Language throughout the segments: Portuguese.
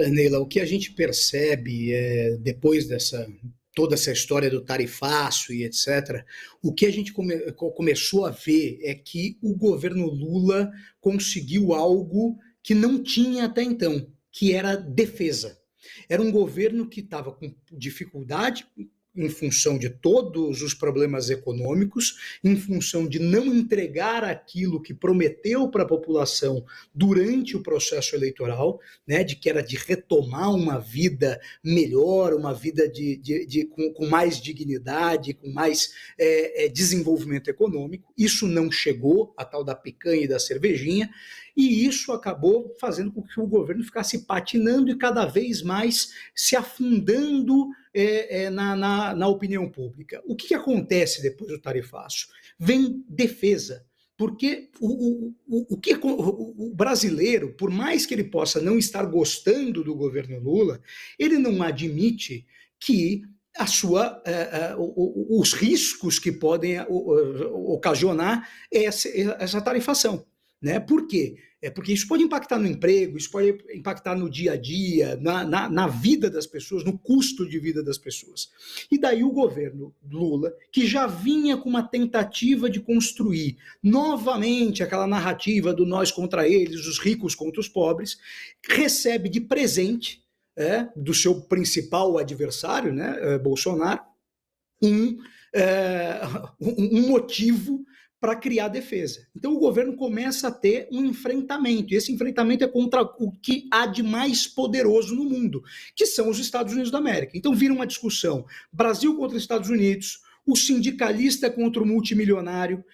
Neila, o que a gente percebe depois dessa toda essa história do tarifaço e etc., o que a gente começou a ver é que o governo Lula conseguiu algo que não tinha até então, que era defesa. Era um governo que estava com dificuldade em função de todos os problemas econômicos, em função de não entregar aquilo que prometeu para a população durante o processo eleitoral, né, de que era de retomar uma vida melhor, uma vida com mais dignidade, com mais desenvolvimento econômico. Isso não chegou, a tal da picanha e da cervejinha, e isso acabou fazendo com que o governo ficasse patinando e cada vez mais se afundando na opinião pública. O que acontece depois do tarifaço? Vem defesa. Porque o brasileiro, por mais que ele possa não estar gostando do governo Lula, ele não admite que os riscos que podem ocasionar essa tarifação. Né? Por quê? Porque isso pode impactar no emprego, isso pode impactar no dia a dia, na vida das pessoas, no custo de vida das pessoas. E daí o governo Lula, que já vinha com uma tentativa de construir novamente aquela narrativa do nós contra eles, os ricos contra os pobres, recebe de presente do seu principal adversário, né, Bolsonaro, um motivo para criar defesa. Então o governo começa a ter um enfrentamento, e esse enfrentamento é contra o que há de mais poderoso no mundo, que são os Estados Unidos da América. Então vira uma discussão, Brasil contra os Estados Unidos, o sindicalista contra o multimilionário,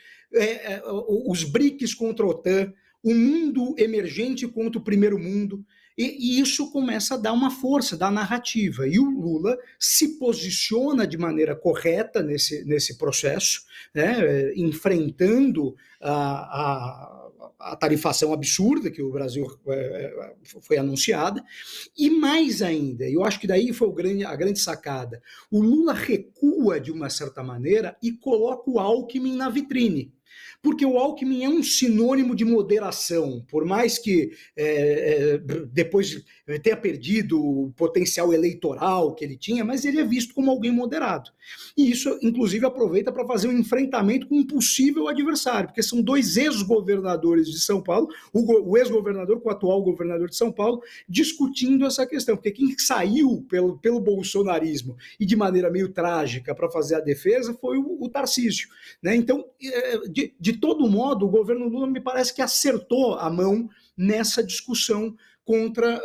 os BRICS contra a OTAN, o mundo emergente contra o primeiro mundo, e isso começa a dar uma força, dar narrativa. E o Lula se posiciona de maneira correta nesse processo, né, enfrentando a tarifação absurda que o Brasil foi anunciada, e mais ainda, eu acho que daí foi a grande sacada, o Lula recua de uma certa maneira e coloca o Alckmin na vitrine. Porque o Alckmin é um sinônimo de moderação, por mais que depois tenha perdido o potencial eleitoral que ele tinha, mas ele é visto como alguém moderado. E isso, inclusive, aproveita para fazer um enfrentamento com um possível adversário, porque são dois ex-governadores de São Paulo, o ex-governador com o atual governador de São Paulo, discutindo essa questão, porque quem saiu pelo bolsonarismo e de maneira meio trágica para fazer a defesa foi o Tarcísio. Né? Então, de todo modo, o governo Lula me parece que acertou a mão nessa discussão contra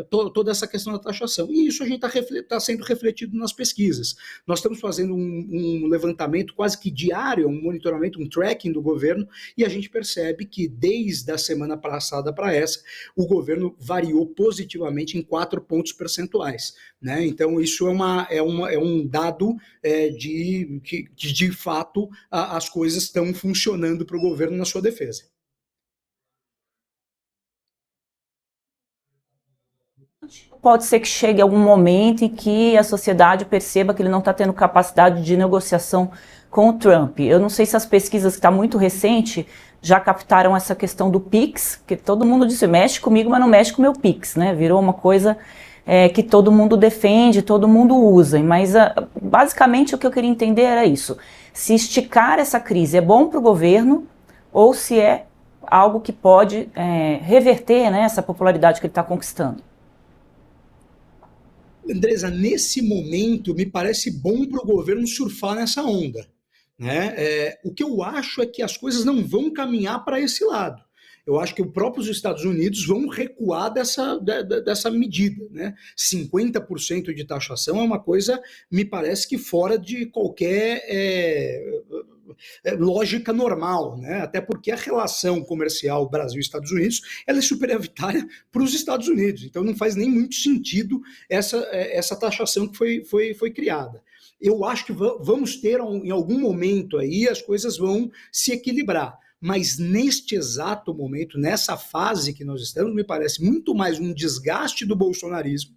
toda essa questão da taxação. E isso a gente está sendo refletido nas pesquisas. Nós estamos fazendo um levantamento quase que diário, um monitoramento, um tracking do governo, e a gente percebe que desde a semana passada para essa, o governo variou positivamente em 4 pontos percentuais. Né? Então, isso é um dado que, de fato, as coisas estão funcionando para o governo na sua defesa. Pode ser que chegue algum momento em que a sociedade perceba que ele não está tendo capacidade de negociação com o Trump. Eu não sei se as pesquisas que está muito recente já captaram essa questão do Pix, que todo mundo disse, mexe comigo, mas não mexe com o meu Pix, né? Virou uma coisa que todo mundo defende, todo mundo usa. Mas basicamente o que eu queria entender era isso. Se esticar essa crise é bom para o governo ou se é algo que pode reverter, né, essa popularidade que ele está conquistando. Andresa, nesse momento, me parece bom para o governo surfar nessa onda. Né? O que eu acho é que as coisas não vão caminhar para esse lado. Eu acho que os próprios Estados Unidos vão recuar dessa medida. Né? 50% de taxação é uma coisa, me parece que fora de qualquer lógica normal, né? Até porque a relação comercial Brasil e Estados Unidos ela é superavitária para os Estados Unidos, então não faz nem muito sentido essa taxação que foi criada. Eu acho que vamos ter, em algum momento aí, as coisas vão se equilibrar, mas neste exato momento, nessa fase que nós estamos, me parece muito mais um desgaste do bolsonarismo,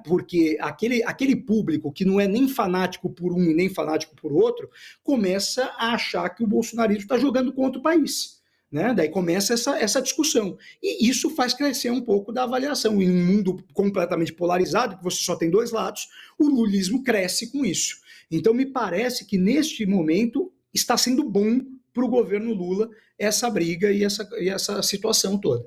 porque aquele público que não é nem fanático por um e nem fanático por outro, começa a achar que o bolsonarismo está jogando contra o país. né? Daí começa essa discussão. E isso faz crescer um pouco da avaliação. Em um mundo completamente polarizado, que você só tem dois lados, o lulismo cresce com isso. Então, me parece que, neste momento, está sendo bom para o governo Lula essa briga e essa situação toda.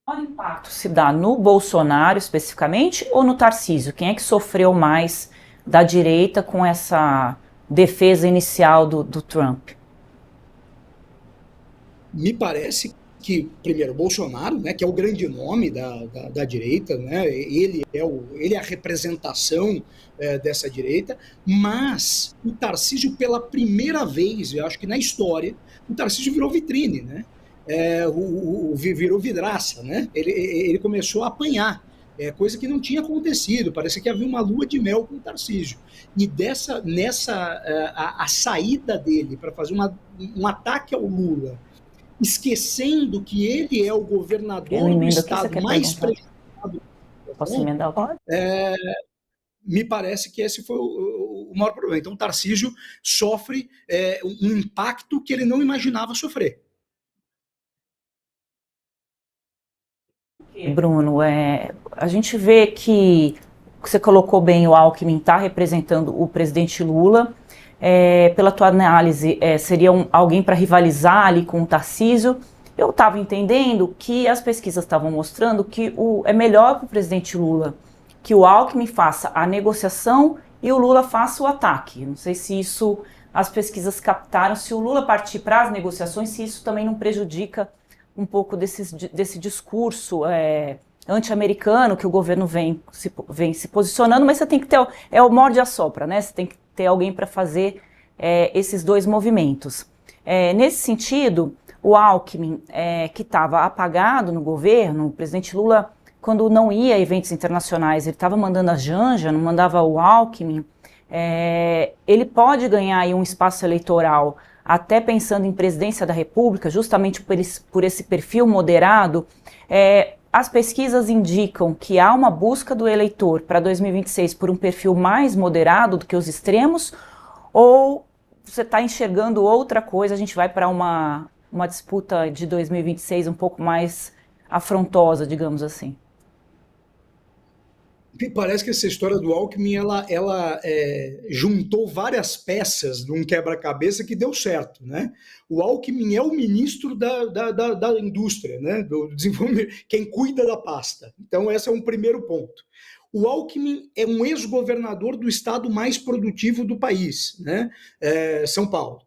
Qual impacto se dá no Bolsonaro especificamente ou no Tarcísio? Quem é que sofreu mais da direita com essa defesa inicial do Trump? Me parece que, primeiro, Bolsonaro, né, que é o grande nome da direita, né, ele é a representação dessa direita, mas o Tarcísio, pela primeira vez, eu acho que na história, o Tarcísio virou vitrine, né? Virou vidraça, né? Ele começou a apanhar, coisa que não tinha acontecido, parece que havia uma lua de mel com o Tarcísio. E a saída dele para fazer um ataque ao Lula, esquecendo que ele é o governador do estado mais prejudicado. Posso emendar agora? Me parece que esse foi o maior problema. Então, o Tarcísio sofre um impacto que ele não imaginava sofrer. Bruno, a gente vê que você colocou bem, o Alckmin está representando o presidente Lula. Pela tua análise, seria alguém para rivalizar ali com o Tarcísio. Eu estava entendendo que as pesquisas estavam mostrando que é melhor para o presidente Lula que o Alckmin faça a negociação e o Lula faça o ataque. Não sei se isso as pesquisas captaram, se o Lula partir para as negociações, se isso também não prejudica um pouco desse discurso anti-americano que o governo vem se posicionando, mas você tem que ter, o morde e assopra, né? Você tem que ter alguém para fazer esses dois movimentos. Nesse sentido, o Alckmin, que estava apagado no governo, o presidente Lula, quando não ia a eventos internacionais, ele estava mandando a Janja, não mandava o Alckmin, ele pode ganhar aí um espaço eleitoral até pensando em presidência da República, justamente por esse perfil moderado. As pesquisas indicam que há uma busca do eleitor para 2026 por um perfil mais moderado do que os extremos, ou você está enxergando outra coisa, a gente vai para uma disputa de 2026 um pouco mais afrontosa, digamos assim? Me parece que essa história do Alckmin, ela juntou várias peças num quebra-cabeça que deu certo, né? O Alckmin é o ministro da indústria, né? Do desenvolvimento, quem cuida da pasta. Então, esse é um primeiro ponto. O Alckmin é um ex-governador do estado mais produtivo do país, né? São Paulo.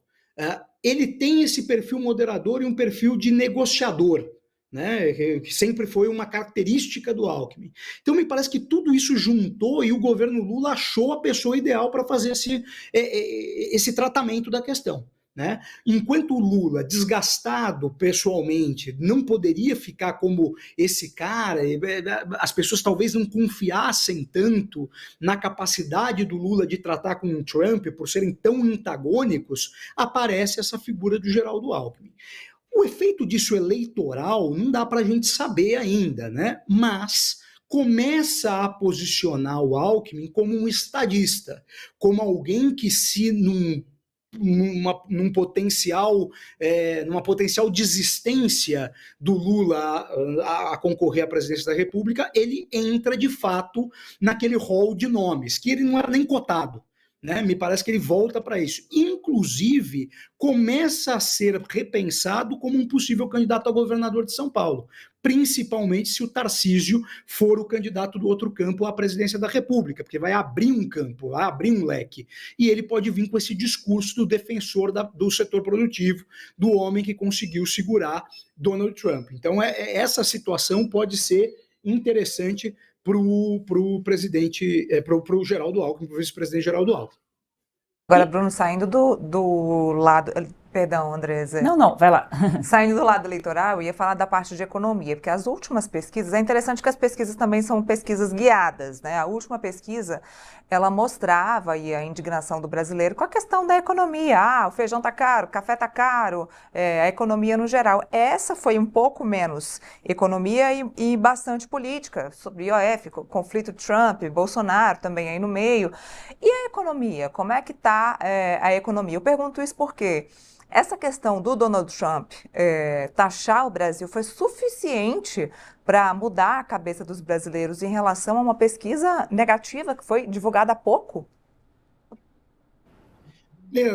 Ele tem esse perfil moderador e um perfil de negociador, né, que sempre foi uma característica do Alckmin. Então, me parece que tudo isso juntou e o governo Lula achou a pessoa ideal para fazer esse tratamento da questão. Né? Enquanto o Lula, desgastado pessoalmente, não poderia ficar como esse cara, as pessoas talvez não confiassem tanto na capacidade do Lula de tratar com o Trump por serem tão antagônicos, aparece essa figura do Geraldo Alckmin. O efeito disso eleitoral não dá para a gente saber ainda, né? Mas começa a posicionar o Alckmin como um estadista, como alguém que se numa potencial desistência do Lula a concorrer à presidência da República, ele entra de fato naquele rol de nomes, que ele não era nem cotado. Né? Me parece que ele volta para isso. Inclusive, começa a ser repensado como um possível candidato a governador de São Paulo, principalmente se o Tarcísio for o candidato do outro campo à presidência da República, porque vai abrir um campo, vai abrir um leque. E ele pode vir com esse discurso do defensor do setor produtivo, do homem que conseguiu segurar Donald Trump. Então, essa situação pode ser interessante para o presidente, para o Geraldo Alckmin, para o vice-presidente Geraldo Alckmin. Agora, Bruno, saindo do lado... Perdão, Andresa. Não, vai lá. Saindo do lado eleitoral, eu ia falar da parte de economia, porque as últimas pesquisas, é interessante que as pesquisas também são pesquisas guiadas, né? A última pesquisa, ela mostrava aí a indignação do brasileiro com a questão da economia. O feijão tá caro, o café tá caro, a economia no geral. Essa foi um pouco menos economia e bastante política, sobre IOF, conflito Trump, Bolsonaro também aí no meio. E a economia? Como é que tá a economia? Eu pergunto isso porque Essa questão do Donald Trump taxar o Brasil foi suficiente para mudar a cabeça dos brasileiros em relação a uma pesquisa negativa que foi divulgada há pouco?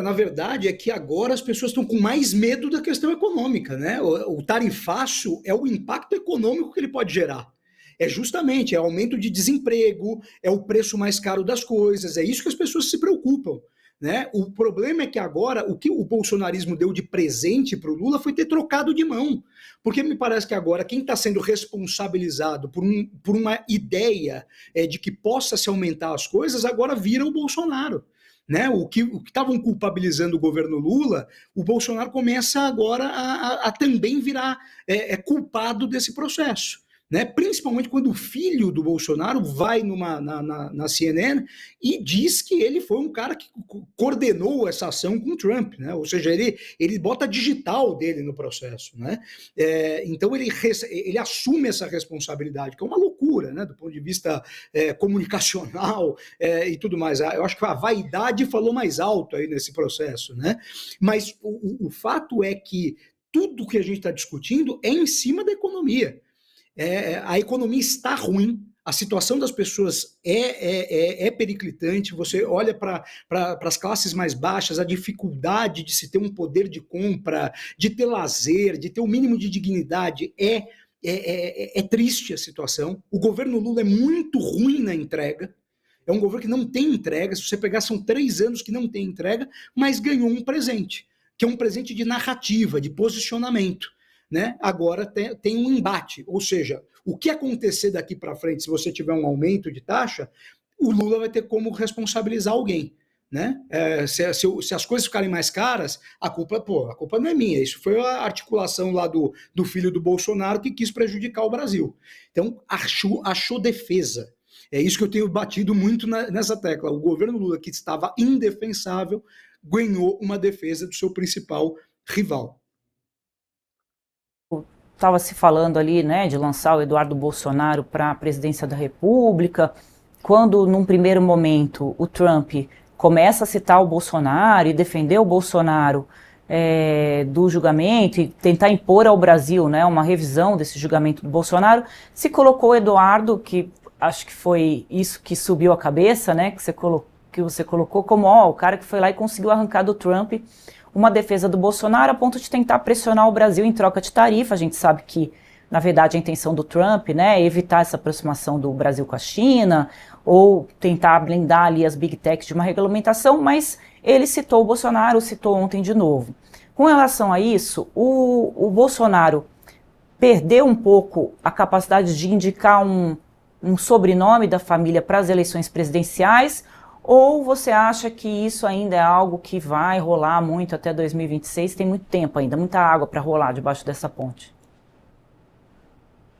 Na verdade, é que agora as pessoas estão com mais medo da questão econômica, né? O tarifaço é o impacto econômico que ele pode gerar. É justamente, é aumento de desemprego, é o preço mais caro das coisas, é isso que as pessoas se preocupam. Né? O problema é que agora o que o bolsonarismo deu de presente para o Lula foi ter trocado de mão. Porque me parece que agora quem está sendo responsabilizado por uma ideia de que possa se aumentar as coisas, agora vira o Bolsonaro. Né? O que estavam culpabilizando o governo Lula, o Bolsonaro começa agora a também virar culpado desse processo. Né? Principalmente quando o filho do Bolsonaro vai na CNN e diz que ele foi um cara que coordenou essa ação com o Trump, né? Ou seja, ele bota a digital dele no processo. Né? Então ele assume essa responsabilidade, que é uma loucura, né? Do ponto de vista comunicacional e tudo mais. Eu acho que a vaidade falou mais alto aí nesse processo. Né? Mas o fato é que tudo que a gente está discutindo é em cima da economia. A economia está ruim, a situação das pessoas é periclitante. Você olha para as classes mais baixas, a dificuldade de se ter um poder de compra, de ter lazer, de ter o mínimo de dignidade, é triste a situação. O governo Lula é muito ruim na entrega, é um governo que não tem entrega. Se você pegar, são 3 anos que não tem entrega, mas ganhou um presente, que é um presente de narrativa, de posicionamento. Né? Agora tem um embate, ou seja, o que acontecer daqui para frente, se você tiver um aumento de taxa, o Lula vai ter como responsabilizar alguém. Né? Se as coisas ficarem mais caras, a culpa não é minha, isso foi a articulação lá do filho do Bolsonaro que quis prejudicar o Brasil. Então, achou defesa. É isso que eu tenho batido muito nessa tecla. O governo Lula, que estava indefensável, ganhou uma defesa do seu principal rival. Estava se falando ali, né, de lançar o Eduardo Bolsonaro para a presidência da República, quando num primeiro momento o Trump começa a citar o Bolsonaro e defender o Bolsonaro do julgamento e tentar impor ao Brasil, né, uma revisão desse julgamento do Bolsonaro, se colocou o Eduardo, que acho que foi isso que subiu a cabeça, né, que você colocou como o cara que foi lá e conseguiu arrancar do Trump uma defesa do Bolsonaro a ponto de tentar pressionar o Brasil em troca de tarifa. A gente sabe que, na verdade, a intenção do Trump, né, é evitar essa aproximação do Brasil com a China ou tentar blindar ali as big techs de uma regulamentação, mas ele citou o Bolsonaro, citou ontem de novo. Com relação a isso, o Bolsonaro perdeu um pouco a capacidade de indicar um sobrenome da família para as eleições presidenciais. Ou você acha que isso ainda é algo que vai rolar muito até 2026? Tem muito tempo ainda, muita água para rolar debaixo dessa ponte.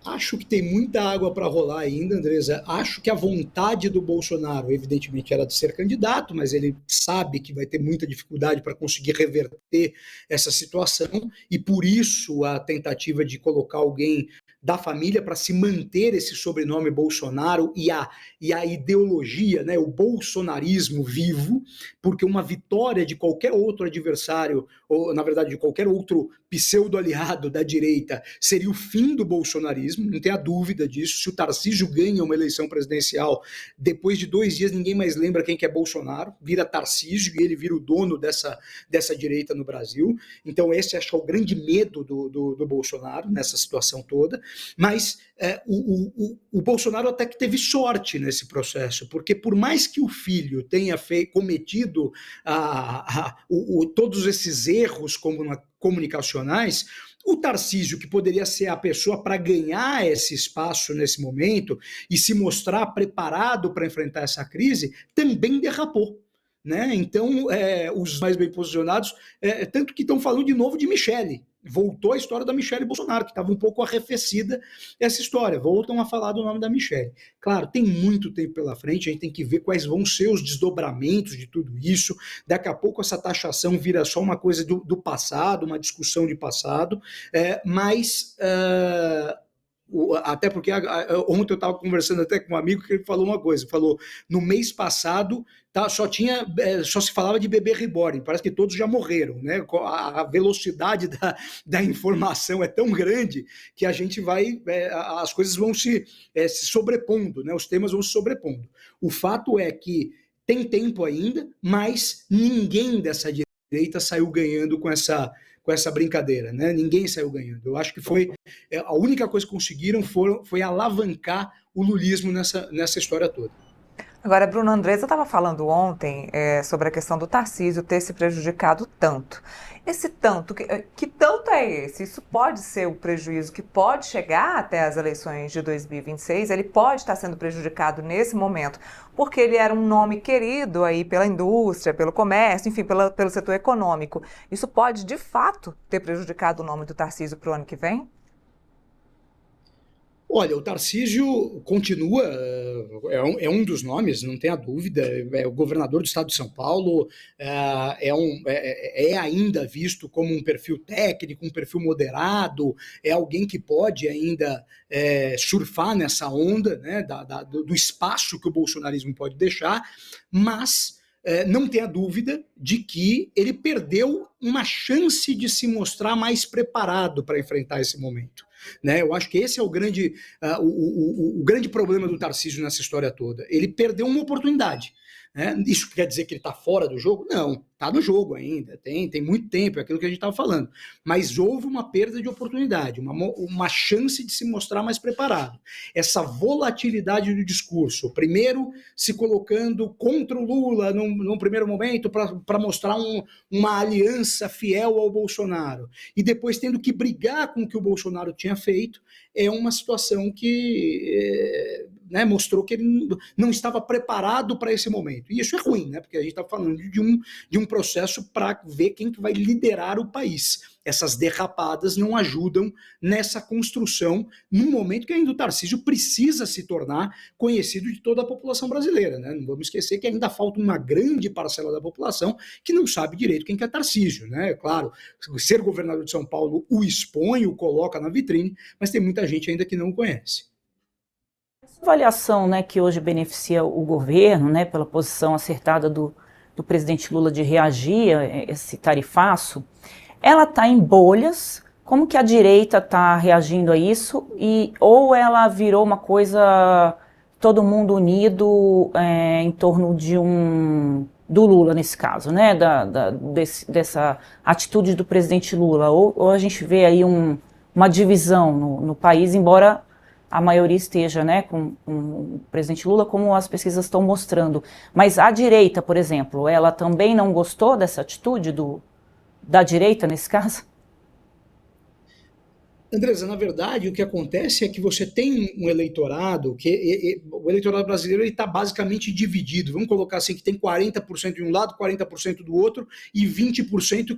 Acho que tem muita água para rolar ainda, Andresa. Acho que a vontade do Bolsonaro, evidentemente, era de ser candidato, mas ele sabe que vai ter muita dificuldade para conseguir reverter essa situação, e por isso a tentativa de colocar alguém da família para se manter esse sobrenome Bolsonaro e a ideologia, né, o bolsonarismo vivo, porque uma vitória de qualquer outro adversário, ou na verdade de qualquer outro pseudo-aliado da direita, seria o fim do bolsonarismo, não tenha dúvida disso. Se o Tarcísio ganha uma eleição presidencial, depois de 2 dias ninguém mais lembra quem que é Bolsonaro, vira Tarcísio e ele vira o dono dessa direita no Brasil. Então esse acho que é o grande medo do Bolsonaro nessa situação toda. Mas o Bolsonaro até que teve sorte nesse processo, porque por mais que o filho tenha cometido todos esses erros comunicacionais, o Tarcísio, que poderia ser a pessoa para ganhar esse espaço nesse momento e se mostrar preparado para enfrentar essa crise, também derrapou. Né? Então, os mais bem posicionados, tanto que estão falando de novo de Michele. Voltou a história da Michele Bolsonaro, que estava um pouco arrefecida essa história. Voltam a falar do nome da Michele. Claro, tem muito tempo pela frente, a gente tem que ver quais vão ser os desdobramentos de tudo isso. Daqui a pouco essa taxação vira só uma coisa do passado, uma discussão de passado, mas até porque ontem eu estava conversando até com um amigo que ele falou uma coisa, falou, no mês passado só se falava de bebê reborn, parece que todos já morreram, né? A velocidade da informação é tão grande que a gente as coisas vão se sobrepondo, né? Os temas vão se sobrepondo. O fato é que tem tempo ainda, mas ninguém dessa direita saiu ganhando com essa brincadeira, né? Ninguém saiu ganhando. Eu acho que a única coisa que conseguiram foi alavancar o lulismo nessa história toda. Agora, Bruno Andressa estava falando ontem sobre a questão do Tarcísio ter se prejudicado tanto. Esse tanto, que tanto é esse? Isso pode ser o prejuízo que pode chegar até as eleições de 2026, ele pode estar sendo prejudicado nesse momento, porque ele era um nome querido aí pela indústria, pelo comércio, enfim, pelo setor econômico. Isso pode, de fato, ter prejudicado o nome do Tarcísio para o ano que vem? Olha, o Tarcísio continua, é um dos nomes, não tenha dúvida, é o governador do estado de São Paulo, é ainda visto como um perfil técnico, um perfil moderado, é alguém que pode ainda surfar nessa onda, né, do espaço que o bolsonarismo pode deixar, mas não tenha dúvida de que ele perdeu uma chance de se mostrar mais preparado para enfrentar esse momento. Né? Eu acho que esse é o grande problema do Tarcísio nessa história toda. Ele perdeu uma oportunidade. Né? Isso quer dizer que ele está fora do jogo? Não, está no jogo ainda, tem muito tempo, é aquilo que a gente estava falando. Mas houve uma perda de oportunidade, uma chance de se mostrar mais preparado. Essa volatilidade do discurso, primeiro se colocando contra o Lula num primeiro momento para mostrar uma aliança fiel ao Bolsonaro, e depois tendo que brigar com o que o Bolsonaro tinha feito, é uma situação que mostrou que ele não estava preparado para esse momento. E isso é ruim, né? Porque a gente está falando de um processo para ver quem que vai liderar o país. Essas derrapadas não ajudam nessa construção, num momento que ainda o Tarcísio precisa se tornar conhecido de toda a população brasileira. Né? Não vamos esquecer que ainda falta uma grande parcela da população que não sabe direito quem que é Tarcísio. Né? Claro, ser governador de São Paulo o expõe, o coloca na vitrine, mas tem muita gente ainda que não o conhece. Essa avaliação, né, que hoje beneficia o governo, né, pela posição acertada do presidente Lula de reagir a esse tarifaço, ela está em bolhas. Como que a direita está reagindo a isso? Ou ela virou uma coisa, todo mundo unido em torno do Lula nesse caso, né, dessa atitude do presidente Lula? Ou a gente vê aí uma divisão no país, embora a maioria esteja, né, com o presidente Lula, como as pesquisas estão mostrando. Mas a direita, por exemplo, ela também não gostou dessa atitude da direita nesse caso? Andresa, na verdade, o que acontece é que você tem um eleitorado, o eleitorado brasileiro está basicamente dividido. Vamos colocar assim, que tem 40% de um lado, 40% do outro, e 20%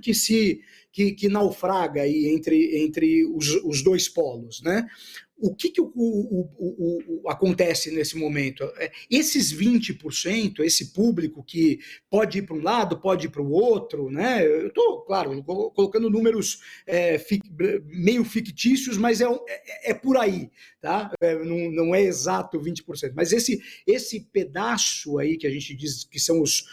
que naufraga aí entre os dois polos, né? O que acontece nesse momento? Esses 20%, esse público que pode ir para um lado, pode ir para o outro, né? Eu estou, claro, colocando números meio fictícios, mas é por aí, tá? Não é exato 20%, mas esse pedaço aí que a gente diz que são os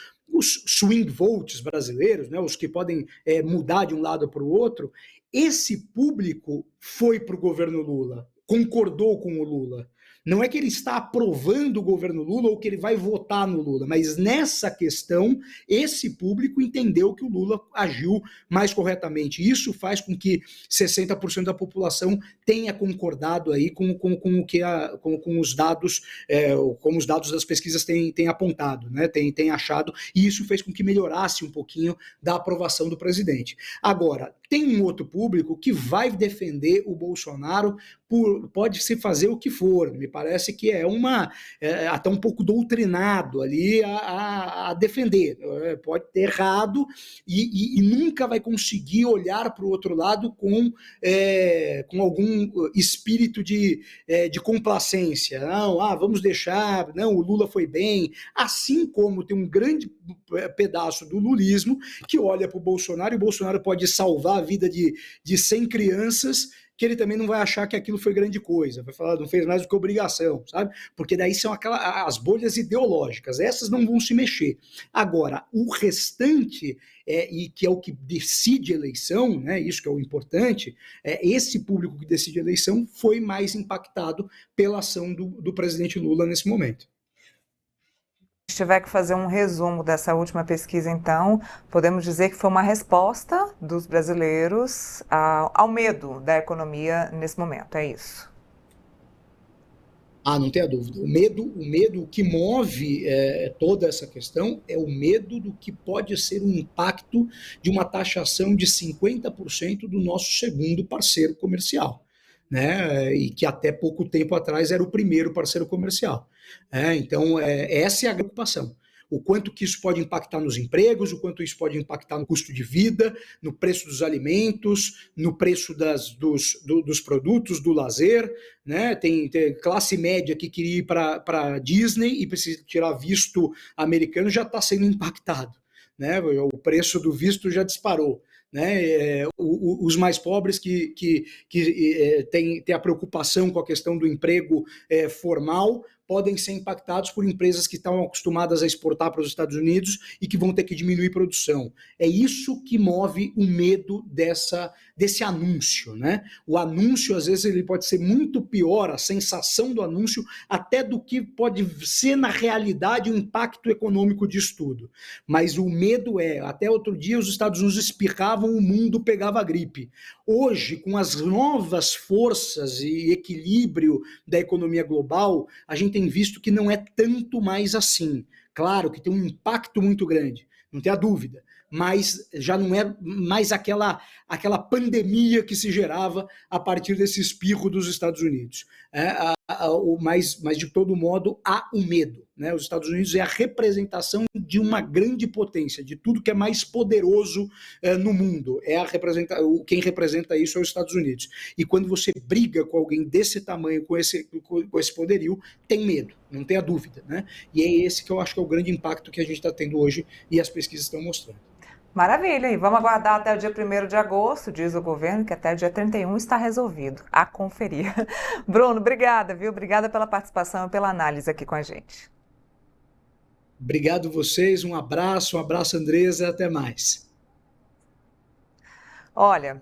swing votes brasileiros, né? Os que podem mudar de um lado para o outro, esse público foi para o governo Lula, concordou com o Lula. Não é que ele está aprovando o governo Lula ou que ele vai votar no Lula, mas nessa questão, esse público entendeu que o Lula agiu mais corretamente. Isso faz com que 60% da população tenha concordado aí com os dados, como os dados das pesquisas têm apontado, né? Tem achado, e isso fez com que melhorasse um pouquinho da aprovação do presidente. Agora, tem um outro público que vai defender o Bolsonaro, pode-se fazer o que for, me parece que é até um pouco doutrinado ali a defender, pode ter errado e nunca vai conseguir olhar para o outro lado com algum espírito de complacência, não, vamos deixar, não, o Lula foi bem, assim como tem um grande pedaço do lulismo que olha para o Bolsonaro, e o Bolsonaro pode salvar a vida de 100 crianças que ele também não vai achar que aquilo foi grande coisa, vai falar, não fez mais do que obrigação, sabe? Porque daí são as bolhas ideológicas, essas não vão se mexer. Agora, o restante, e que é o que decide a eleição, né, isso que é o importante, esse público que decide a eleição foi mais impactado pela ação do presidente Lula nesse momento. Se tiver que fazer um resumo dessa última pesquisa, então, podemos dizer que foi uma resposta dos brasileiros ao medo da economia nesse momento, é isso? Não tenha dúvida. O que move toda essa questão é o medo do que pode ser o impacto de uma taxação de 50% do nosso segundo parceiro comercial, né? E que até pouco tempo atrás era o primeiro parceiro comercial. Então, essa é a preocupação. O quanto que isso pode impactar nos empregos, o quanto isso pode impactar no custo de vida, no preço dos alimentos, no preço dos produtos, do lazer, né? Tem classe média que queria ir para Disney e precisa tirar visto americano, já está sendo impactado, né? O preço do visto já disparou. Né, os mais pobres que têm a preocupação com a questão do emprego formal podem ser impactados por empresas que estão acostumadas a exportar para os Estados Unidos e que vão ter que diminuir produção. É isso que move o medo desse anúncio, né? O anúncio, às vezes, ele pode ser muito pior, a sensação do anúncio, até do que pode ser, na realidade, o impacto econômico disso tudo. Mas o medo até outro dia os Estados Unidos espirravam, o mundo pegava gripe. Hoje, com as novas forças e equilíbrio da economia global, a gente tem visto que não é tanto mais assim. Claro que tem um impacto muito grande, não tem a dúvida, mas já não é mais aquela pandemia que se gerava a partir desse espirro dos Estados Unidos. Mas, de todo modo, há o medo. Né? Os Estados Unidos é a representação de uma grande potência, de tudo que é mais poderoso no mundo. Quem representa isso é os Estados Unidos. E quando você briga com alguém desse tamanho, com esse poderio, tem medo, não tenha dúvida. Né? E é esse que eu acho que é o grande impacto que a gente está tendo hoje e as pesquisas estão mostrando. Maravilha, e vamos aguardar até o dia 1º de agosto, diz o governo, que até o dia 31 está resolvido. A conferir. Bruno, obrigada, viu? Obrigada pela participação e pela análise aqui com a gente. Obrigado vocês, um abraço, Andresa, até mais. Olha,